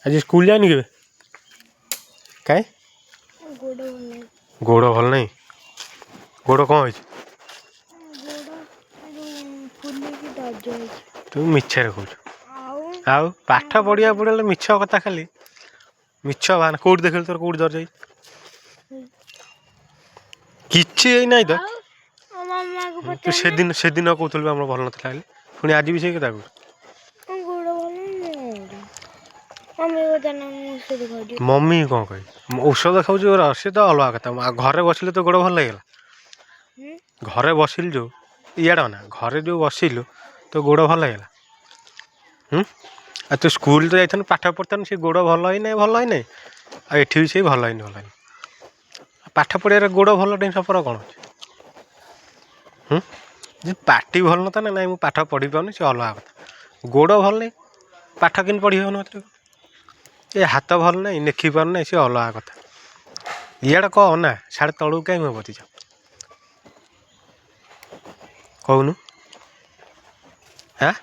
आज स्कूल जानी के कहीं गोड़ भल नहीं गोड़ कौन हो तू मिछे कौच आउ पाठ पढ़िया पड़े मिछ कथा खाली मिछ बाहाना कौट देख तोर कौट दर जाई किछि ना तो तू से दिन कहूल आम भल ना पुणी आज भी से कथा मम्मी कौन कह औषध खाऊ सी तो अलग कथा घरे बसिले तो गोड़ भल लगे घरे बसिल जो इाड़ ना घरे जो बसिलु तो गोड़ भल लगे आ तू स्कूल तो जाइथन पाठ पढ़ता से गोड़ भल ही ना भल ही ना आठी भी से भल ही भल पाठ पढ़िया गोड़ भल टेन सफर कौन अच्छे पार्टी भल ना ना मुझे पाठ पढ़ी पानी से अलग कथा गोड़ भल नहीं पाठ कि पढ़ी हो ये हाथ भल नहीं लेखि पार ना सी अलग कथा इाड़ कह ना साढ़े तलू कहीं मुँह बतीच कहूनु हाँ